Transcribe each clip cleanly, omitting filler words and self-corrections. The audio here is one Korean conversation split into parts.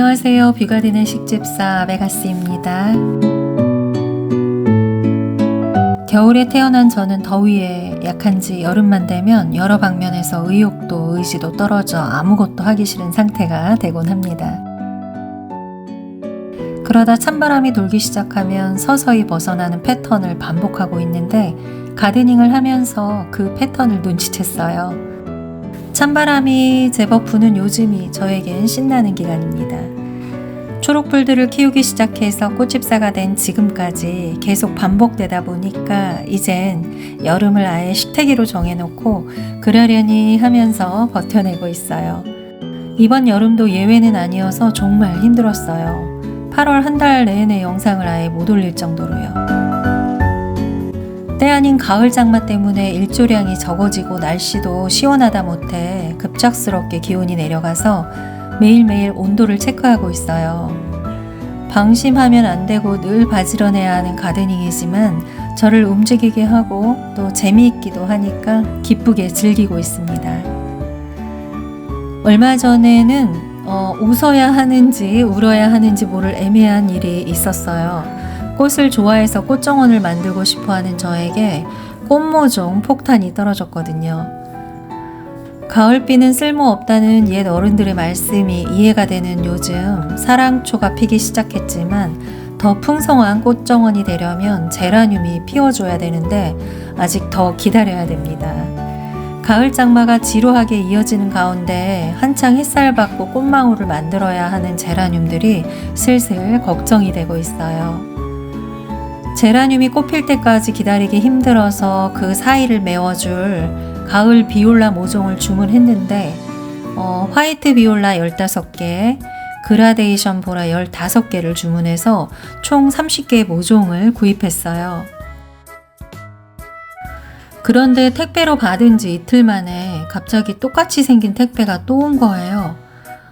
안녕하세요. 비가 되는 식집사 메가씨입니다. 겨울에 태어난 저는 더위에 약한지 여름만 되면 여러 방면에서 의욕도 의지도 떨어져 아무것도 하기 싫은 상태가 되곤 합니다. 그러다 찬바람이 돌기 시작하면 서서히 벗어나는 패턴을 반복하고 있는데 가드닝을 하면서 그 패턴을 눈치챘어요. 찬바람이 제법 부는 요즘이 저에겐 신나는 기간입니다. 초록불들을 키우기 시작해서 꽃집사가 된 지금까지 계속 반복되다 보니까 이젠 여름을 아예 식태기로 정해놓고 그러려니 하면서 버텨내고 있어요. 이번 여름도 예외는 아니어서 정말 힘들었어요. 8월 한 달 내내 영상을 아예 못 올릴 정도로요. 때 아닌 가을 장마 때문에 일조량이 적어지고 날씨도 시원하다 못해 급작스럽게 기온이 내려가서 매일매일 온도를 체크하고 있어요. 방심하면 안 되고 늘 바지런해야 하는 가드닝이지만 저를 움직이게 하고 또 재미있기도 하니까 기쁘게 즐기고 있습니다. 얼마 전에는 웃어야 하는지 울어야 하는지 모를 애매한 일이 있었어요. 꽃을 좋아해서 꽃정원을 만들고 싶어하는 저에게 꽃모종 폭탄이 떨어졌거든요. 가을비는 쓸모없다는 옛 어른들의 말씀이 이해가 되는 요즘 사랑초가 피기 시작했지만 더 풍성한 꽃정원이 되려면 제라늄이 피워줘야 되는데 아직 더 기다려야 됩니다. 가을 장마가 지루하게 이어지는 가운데 한창 햇살 받고 꽃망울을 만들어야 하는 제라늄들이 슬슬 걱정이 되고 있어요. 제라늄이 꽃필 때까지 기다리기 힘들어서 그 사이를 메워줄 가을 비올라 모종을 주문했는데 화이트 비올라 15개, 그라데이션 보라 15개를 주문해서 총 30개의 모종을 구입했어요. 그런데 택배로 받은 지 이틀 만에 갑자기 똑같이 생긴 택배가 또 온 거예요.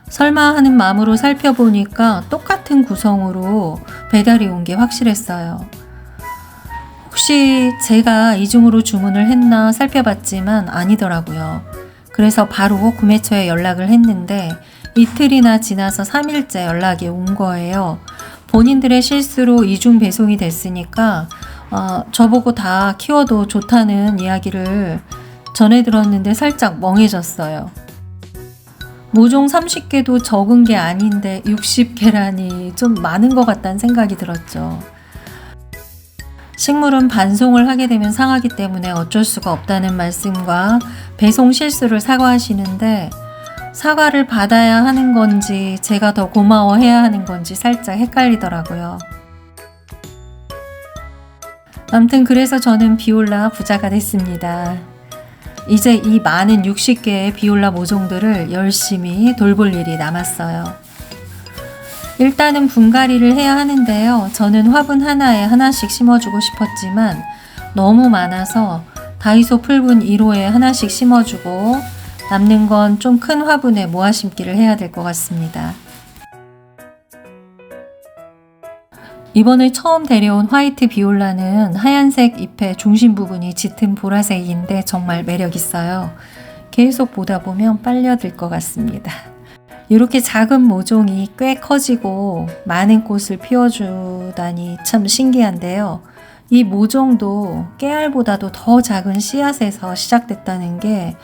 설마 하는 마음으로 살펴보니까 똑같은 구성으로 배달이 온 게 확실했어요. 혹시 제가 이중으로 주문을 했나 살펴봤지만 아니더라고요. 그래서 바로 구매처에 연락을 했는데 이틀이나 지나서 3일째 연락이 온 거예요. 본인들의 실수로 이중 배송이 됐으니까 저보고 다 키워도 좋다는 이야기를 전해 들었는데 살짝 멍해졌어요. 모종 30개도 적은 게 아닌데 60개라니 좀 많은 것 같다는 생각이 들었죠. 식물은 반송을 하게 되면 상하기 때문에 어쩔 수가 없다는 말씀과 배송 실수를 사과하시는데 사과를 받아야 하는 건지 제가 더 고마워해야 하는 건지 살짝 헷갈리더라고요. 아무튼 그래서 저는 비올라 부자가 됐습니다. 이제 이 많은 60개의 비올라 모종들을 열심히 돌볼 일이 남았어요. 일단은 분갈이를 해야 하는데요. 저는 화분 하나에 하나씩 심어주고 싶었지만 너무 많아서 다이소 풀분 1호에 하나씩 심어주고 남는 건 좀 큰 화분에 모아 심기를 해야 될 것 같습니다. 이번에 처음 데려온 화이트 비올라는 하얀색 잎의 중심 부분이 짙은 보라색인데 정말 매력 있어요. 계속 보다 보면 빨려들 것 같습니다. 이렇게 작은 모종이 꽤 커지고 많은 꽃을 피워주다니 참 신기한데요. 이 모종도 깨알보다도 더 작은 씨앗에서 시작됐다는 게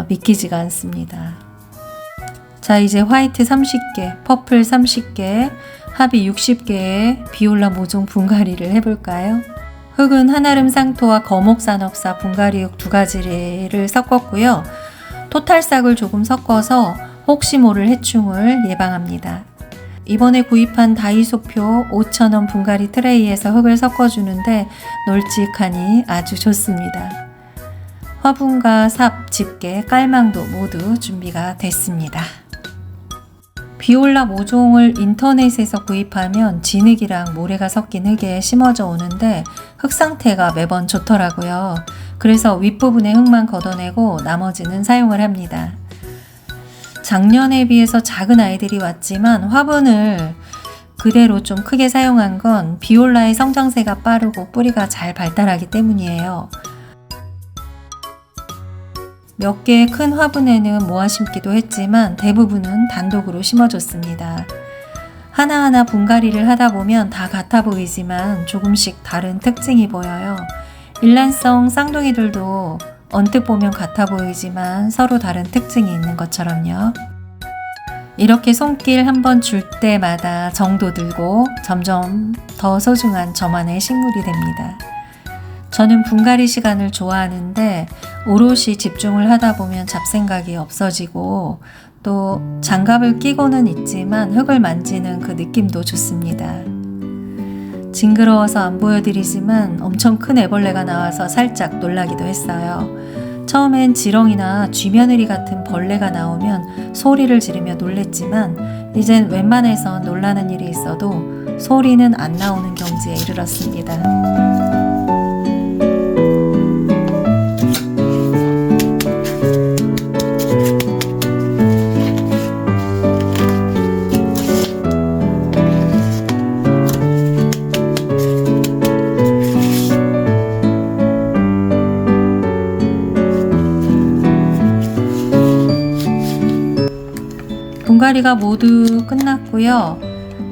믿기지가 않습니다. 자, 이제 화이트 30개, 퍼플 30개, 합이 60개의 비올라 모종 분갈이를 해볼까요? 흙은 한아름 상토와 거목산업사 분갈이육 2가지를 섞었고요. 토탈싹을 조금 섞어서 혹시 모를 해충을 예방합니다. 이번에 구입한 다이소표 5,000원 분갈이 트레이에서 흙을 섞어주는데 널찍하니 아주 좋습니다. 화분과 삽, 집게, 깔망도 모두 준비가 됐습니다. 비올라 모종을 인터넷에서 구입하면 진흙이랑 모래가 섞인 흙에 심어져 오는데 흙 상태가 매번 좋더라고요. 그래서 윗부분의 흙만 걷어내고 나머지는 사용을 합니다. 작년에 비해서 작은 아이들이 왔지만 화분을 그대로 좀 크게 사용한 건 비올라의 성장세가 빠르고 뿌리가 잘 발달하기 때문이에요. 몇 개의 큰 화분에는 모아 심기도 했지만 대부분은 단독으로 심어줬습니다. 하나하나 분갈이를 하다 보면 다 같아 보이지만 조금씩 다른 특징이 보여요. 일란성 쌍둥이들도 언뜻 보면 같아 보이지만 서로 다른 특징이 있는 것처럼요. 이렇게 손길 한번 줄 때마다 정도 들고 점점 더 소중한 저만의 식물이 됩니다. 저는 분갈이 시간을 좋아하는데 오롯이 집중을 하다 보면 잡생각이 없어지고 또 장갑을 끼고는 있지만 흙을 만지는 그 느낌도 좋습니다. 징그러워서 안 보여드리지만 엄청 큰 애벌레가 나와서 살짝 놀라기도 했어요. 처음엔 지렁이나 쥐며느리 같은 벌레가 나오면 소리를 지르며 놀랬지만 이젠 웬만해선 놀라는 일이 있어도 소리는 안 나오는 경지에 이르렀습니다. 분갈이가 모두 끝났고요.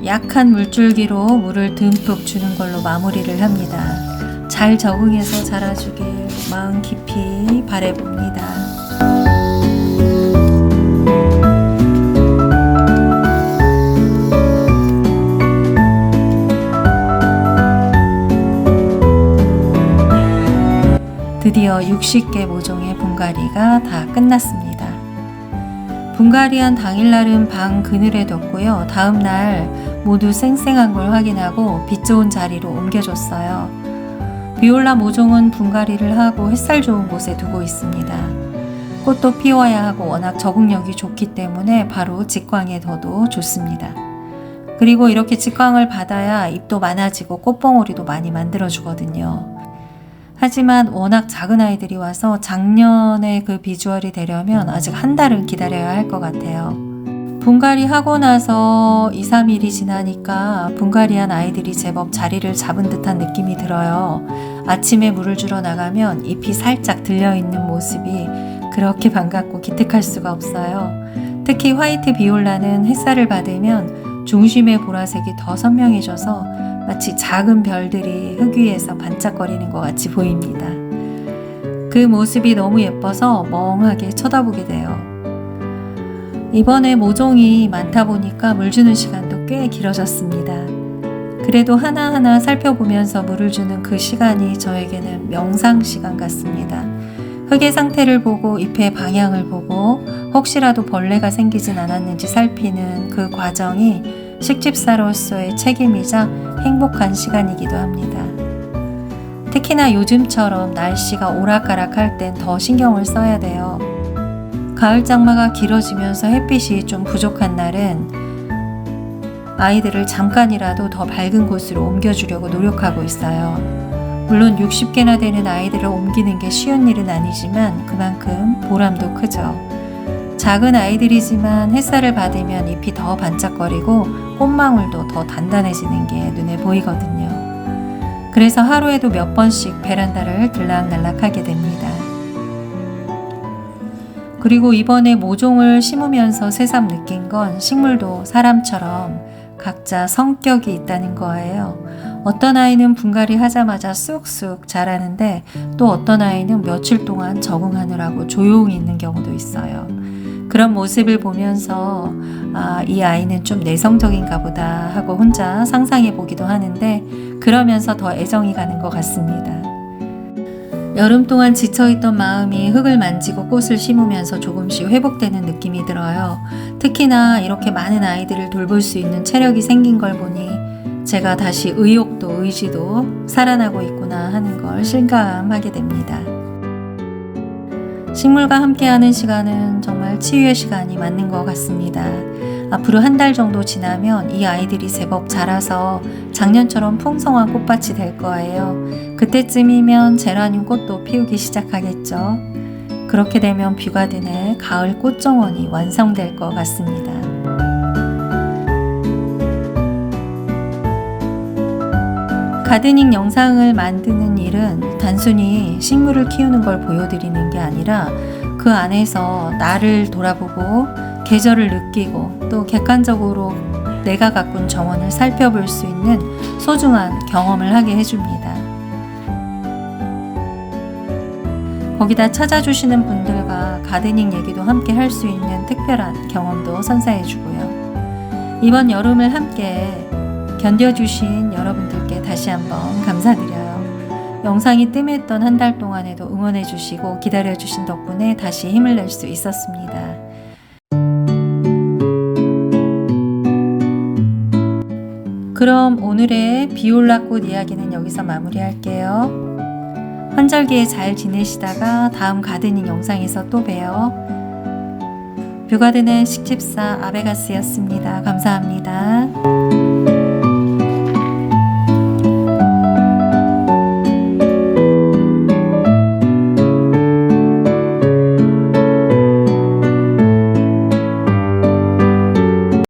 약한 물줄기로 물을 듬뿍 주는 걸로 마무리를 합니다. 잘 적응해서 자라주길 마음 깊이 바라봅니다. 드디어 60개 모종의 분갈이가 다 끝났습니다. 분갈이한 당일날은 방 그늘에 뒀고요. 다음날 모두 쌩쌩한 걸 확인하고 빛 좋은 자리로 옮겨줬어요. 비올라 모종은 분갈이를 하고 햇살 좋은 곳에 두고 있습니다. 꽃도 피워야 하고 워낙 적응력이 좋기 때문에 바로 직광에 둬도 좋습니다. 그리고 이렇게 직광을 받아야 잎도 많아지고 꽃봉오리도 많이 만들어주거든요. 하지만 워낙 작은 아이들이 와서 작년의 그 비주얼이 되려면 아직 한 달은 기다려야 할 것 같아요. 분갈이 하고 나서 2, 3일이 지나니까 분갈이한 아이들이 제법 자리를 잡은 듯한 느낌이 들어요. 아침에 물을 주러 나가면 잎이 살짝 들려있는 모습이 그렇게 반갑고 기특할 수가 없어요. 특히 화이트 비올라는 햇살을 받으면 중심의 보라색이 더 선명해져서 마치 작은 별들이 흙 위에서 반짝거리는 것 같이 보입니다. 그 모습이 너무 예뻐서 멍하게 쳐다보게 돼요. 이번에 모종이 많다 보니까 물 주는 시간도 꽤 길어졌습니다. 그래도 하나하나 살펴보면서 물을 주는 그 시간이 저에게는 명상 시간 같습니다. 흙의 상태를 보고 잎의 방향을 보고 혹시라도 벌레가 생기진 않았는지 살피는 그 과정이 식집사로서의 책임이자 행복한 시간이기도 합니다. 특히나 요즘처럼 날씨가 오락가락할 땐 더 신경을 써야 돼요. 가을 장마가 길어지면서 햇빛이 좀 부족한 날은 아이들을 잠깐이라도 더 밝은 곳으로 옮겨주려고 노력하고 있어요. 물론 60개나 되는 아이들을 옮기는 게 쉬운 일은 아니지만 그만큼 보람도 크죠. 작은 아이들이지만 햇살을 받으면 잎이 더 반짝거리고 꽃망울도 더 단단해지는 게 눈에 보이거든요. 그래서 하루에도 몇 번씩 베란다를 들락날락하게 됩니다. 그리고 이번에 모종을 심으면서 새삼 느낀 건 식물도 사람처럼 각자 성격이 있다는 거예요. 어떤 아이는 분갈이 하자마자 쑥쑥 자라는데 또 어떤 아이는 며칠 동안 적응하느라고 조용히 있는 경우도 있어요. 그런 모습을 보면서 이 아이는 좀 내성적인가 보다 하고 혼자 상상해 보기도 하는데 그러면서 더 애정이 가는 것 같습니다. 여름 동안 지쳐있던 마음이 흙을 만지고 꽃을 심으면서 조금씩 회복되는 느낌이 들어요. 특히나 이렇게 많은 아이들을 돌볼 수 있는 체력이 생긴 걸 보니 제가 다시 의욕도 의지도 살아나고 있구나 하는 걸 실감하게 됩니다. 식물과 함께하는 시간은 정말 치유의 시간이 맞는 것 같습니다. 앞으로 한 달 정도 지나면 이 아이들이 제법 자라서 작년처럼 풍성한 꽃밭이 될 거예요. 그때쯤이면 제라늄 꽃도 피우기 시작하겠죠. 그렇게 되면 뷰가든의 가을 꽃정원이 완성될 것 같습니다. 가드닝 영상을 만드는 일은 단순히 식물을 키우는 걸 보여드리는 게 아니라 그 안에서 나를 돌아보고 계절을 느끼고 또 객관적으로 내가 가꾼 정원을 살펴볼 수 있는 소중한 경험을 하게 해줍니다. 거기다 찾아주시는 분들과 가드닝 얘기도 함께 할 수 있는 특별한 경험도 선사해주고요. 이번 여름을 함께 견뎌주신 여러분들께 다시 한번 감사드려요. 영상이 뜸했던 한 달 동안에도 응원해주시고 기다려주신 덕분에 다시 힘을 낼 수 있었습니다. 그럼 오늘의 비올라꽃 이야기는 여기서 마무리할게요. 환절기에 잘 지내시다가 다음 가드닝 영상에서 또 봬요. 뷰가드는 식집사 아베가스였습니다. 감사합니다.